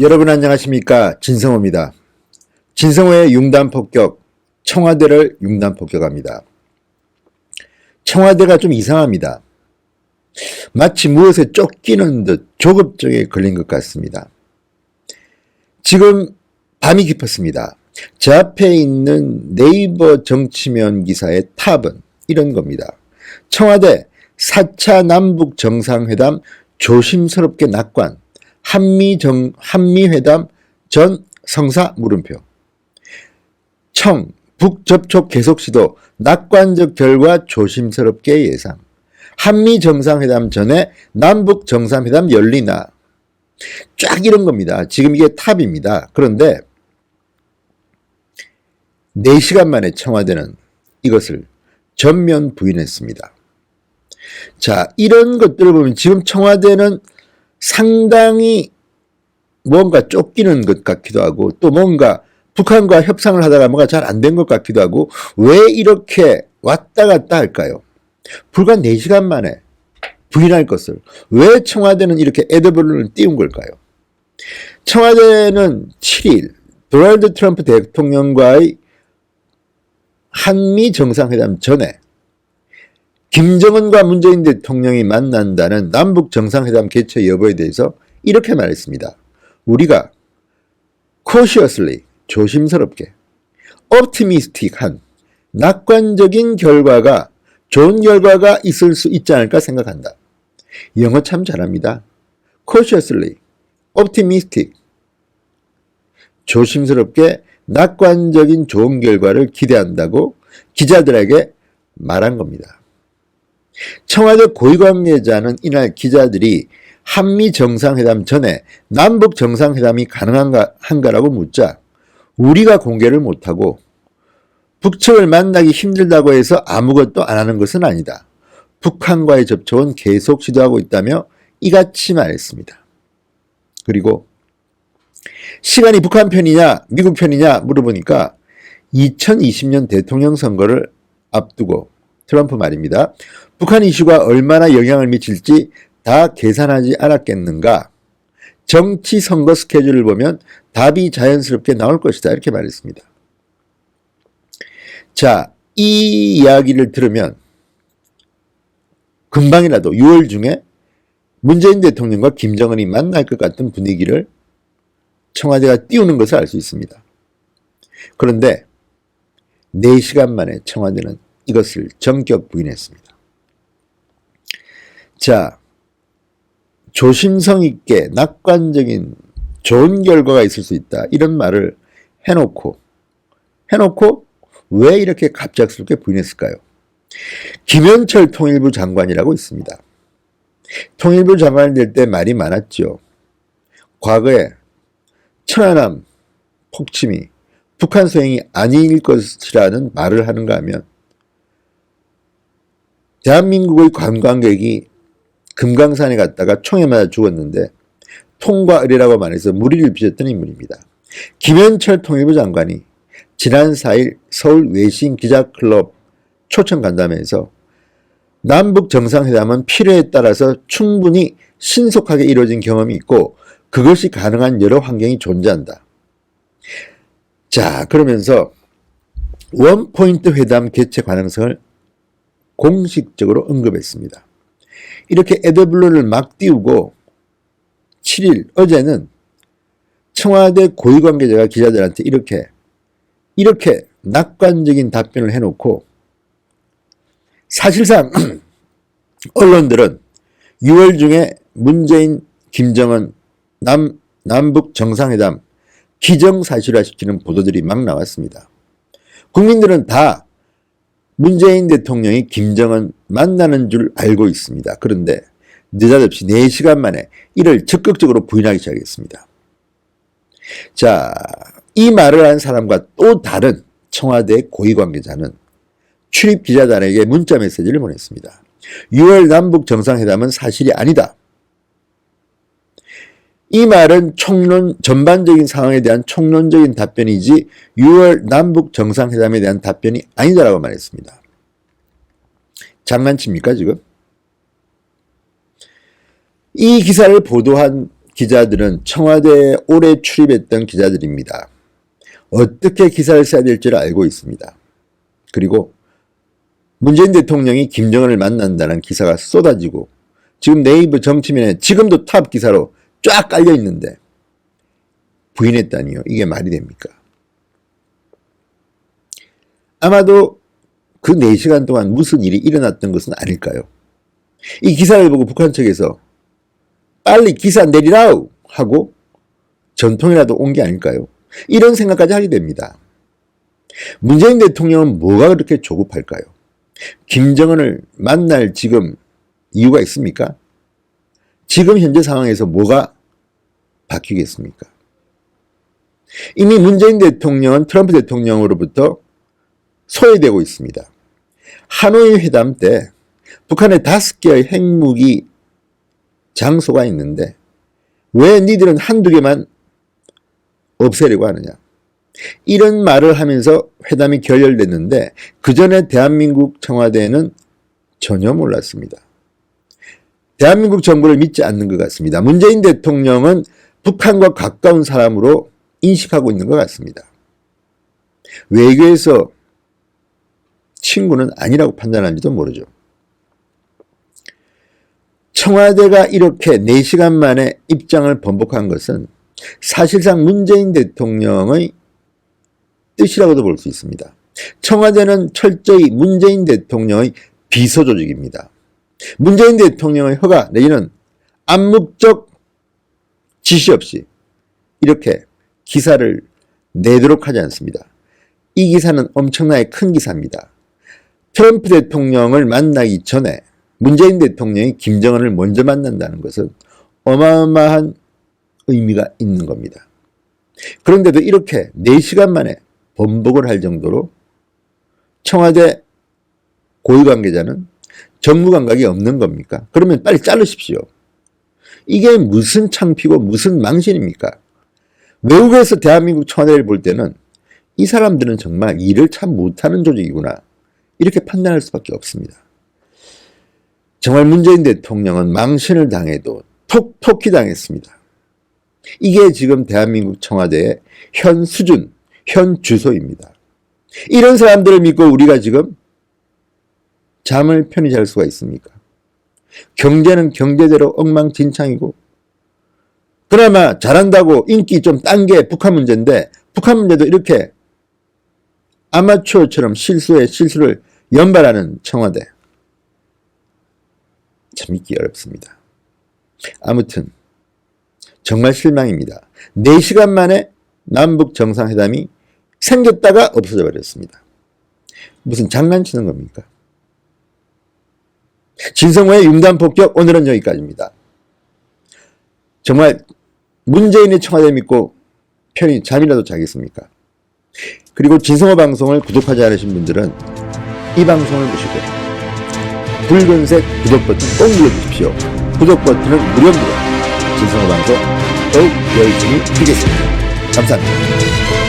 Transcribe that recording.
여러분 안녕하십니까? 진성호입니다. 진성호의 융단폭격, 청와대를 융단폭격합니다. 청와대가 좀 이상합니다. 마치 무엇에 쫓기는 듯 조급증에 걸린 것 같습니다. 지금 밤이 깊었습니다. 제 앞에 있는 네이버 정치면 기사의 탑은 이런 겁니다. 청와대 4차 남북 정상회담 조심스럽게 낙관, 한미회담 전 성사 물음표. 청, 북 접촉 계속 시도, 낙관적 결과 조심스럽게 예상. 한미 정상회담 전에 남북 정상회담 열리나. 쫙 이런 겁니다. 지금 이게 탑입니다. 그런데 4시간 만에 청와대는 이것을 전면 부인했습니다. 자, 이런 것들을 보면 지금 청와대는 상당히 뭔가 쫓기는 것 같기도 하고 또 뭔가 북한과 협상을 하다가 뭔가 잘 안 된 것 같기도 하고 왜 이렇게 왔다 갔다 할까요? 불과 4시간 만에 부인할 것을 왜 청와대는 이렇게 에드벌룬을 띄운 걸까요? 청와대는 7일 도널드 트럼프 대통령과의 한미 정상회담 전에 김정은과 문재인 대통령이 만난다는 남북 정상회담 개최 여부에 대해서 이렇게 말했습니다. 우리가 cautiously, 조심스럽게, optimistic한, 낙관적인 결과가, 좋은 결과가 있을 수 있지 않을까 생각한다. 영어 참 잘합니다. cautiously, optimistic, 조심스럽게 낙관적인 좋은 결과를 기대한다고 기자들에게 말한 겁니다. 청와대 고위 관계자는 이날 기자들이 한미 정상회담 전에 남북 정상회담이 가능한가라고 묻자 우리가 공개를 못하고 북측을 만나기 힘들다고 해서 아무것도 안 하는 것은 아니다. 북한과의 접촉은 계속 시도하고 있다며 이같이 말했습니다. 그리고 시간이 북한 편이냐 미국 편이냐 물어보니까 2020년 대통령 선거를 앞두고 트럼프 말입니다. 북한 이슈가 얼마나 영향을 미칠지 다 계산하지 않았겠는가? 정치 선거 스케줄을 보면 답이 자연스럽게 나올 것이다. 이렇게 말했습니다. 자, 이 이야기를 들으면 금방이라도 6월 중에 문재인 대통령과 김정은이 만날 것 같은 분위기를 청와대가 띄우는 것을 알 수 있습니다. 그런데 4시간 만에 청와대는 이것을 전격 부인했습니다. 자, 조심성 있게 낙관적인 좋은 결과가 있을 수 있다. 이런 말을 해놓고 왜 이렇게 갑작스럽게 부인했을까요? 김현철 통일부 장관이라고 있습니다. 통일부 장관이 될 때 말이 많았죠. 과거에 천안함 폭침이 북한 소행이 아닐 것이라는 말을 하는가 하면 대한민국의 관광객이 금강산에 갔다가 총에 맞아 죽었는데 통과 의례라고 말해서 물의를 빚었던 인물입니다. 김현철 통일부 장관이 지난 4일 서울 외신 기자클럽 초청 간담회에서 남북 정상회담은 필요에 따라서 충분히 신속하게 이루어진 경험이 있고 그것이 가능한 여러 환경이 존재한다. 자, 그러면서 원포인트 회담 개최 가능성을 공식적으로 언급했습니다. 이렇게 에드블룬을 막 띄우고 7일 어제는 청와대 고위 관계자가 기자들한테 이렇게 낙관적인 답변을 해놓고 사실상 언론들은 6월 중에 문재인, 김정은 남북 정상회담 기정사실화시키는 보도들이 막 나왔습니다. 국민들은 다 문재인 대통령이 김정은 만나는 줄 알고 있습니다. 그런데 느닷없이 4시간 만에 이를 적극적으로 부인하기 시작했습니다. 자, 이 말을 한 사람과 또 다른 청와대 고위 관계자는 출입 기자단에게 문자 메시지를 보냈습니다. 6월 남북 정상회담은 사실이 아니다. 이 말은 전반적인 상황에 대한 총론적인 답변이지 6월 남북 정상회담에 대한 답변이 아니다라고 말했습니다. 장난칩니까 지금? 이 기사를 보도한 기자들은 청와대에 오래 출입했던 기자들입니다. 어떻게 기사를 써야 될지를 알고 있습니다. 그리고 문재인 대통령이 김정은을 만난다는 기사가 쏟아지고 지금 네이버 정치면에 지금도 탑 기사로 쫙 깔려 있는데 부인했다니요. 이게 말이 됩니까? 아마도 그 4시간 동안 무슨 일이 일어났던 것은 아닐까요? 이 기사를 보고 북한 측에서 빨리 기사 내리라우 하고 전통이라도 온 게 아닐까요? 이런 생각까지 하게 됩니다. 문재인 대통령은 뭐가 그렇게 조급할까요? 김정은을 만날 지금 이유가 있습니까? 지금 현재 상황에서 뭐가 바뀌겠습니까? 이미 문재인 대통령은 트럼프 대통령으로부터 소외되고 있습니다. 하노이 회담 때 북한에 5개의 핵무기 장소가 있는데 왜 니들은 한두 개만 없애려고 하느냐. 이런 말을 하면서 회담이 결렬됐는데 그 전에 대한민국 청와대는 전혀 몰랐습니다. 대한민국 정부를 믿지 않는 것 같습니다. 문재인 대통령은 북한과 가까운 사람으로 인식하고 있는 것 같습니다. 외교에서 친구는 아니라고 판단하는지도 모르죠. 청와대가 이렇게 4시간 만에 입장을 번복한 것은 사실상 문재인 대통령의 뜻이라고도 볼 수 있습니다. 청와대는 철저히 문재인 대통령의 비서조직입니다. 문재인 대통령의 허가 내지는 암묵적 지시 없이 이렇게 기사를 내도록 하지 않습니다. 이 기사는 엄청나게 큰 기사입니다. 트럼프 대통령을 만나기 전에 문재인 대통령이 김정은을 먼저 만난다는 것은 어마어마한 의미가 있는 겁니다. 그런데도 이렇게 4시간 만에 번복을 할 정도로 청와대 고위관계자는 정무 감각이 없는 겁니까? 그러면 빨리 자르십시오. 이게 무슨 창피고 무슨 망신입니까? 외국에서 대한민국 청와대를 볼 때는 이 사람들은 정말 일을 참 못하는 조직이구나 이렇게 판단할 수밖에 없습니다. 정말 문재인 대통령은 망신을 당해도 톡톡히 당했습니다. 이게 지금 대한민국 청와대의 현 수준, 현 주소입니다. 이런 사람들을 믿고 우리가 지금 잠을 편히 잘 수가 있습니까? 경제는 경제대로 엉망진창이고 그나마 잘한다고 인기 좀 딴 게 북한 문제인데 북한 문제도 이렇게 아마추어처럼 실수에 실수를 연발하는 청와대. 참 믿기 어렵습니다. 아무튼 정말 실망입니다. 4시간 만에 남북 정상회담이 생겼다가 없어져 버렸습니다. 무슨 장난치는 겁니까? 진성호의 융단폭격 오늘은 여기까지입니다. 정말 문재인의 청와대 믿고 편히 잠이라도 자겠습니까? 그리고 진성호 방송을 구독하지 않으신 분들은 이 방송을 보시고 붉은색 구독 버튼 꼭 눌러주십시오. 구독 버튼은 무료입니다. 진성호 방송 더욱 열심히 드리겠습니다. 감사합니다.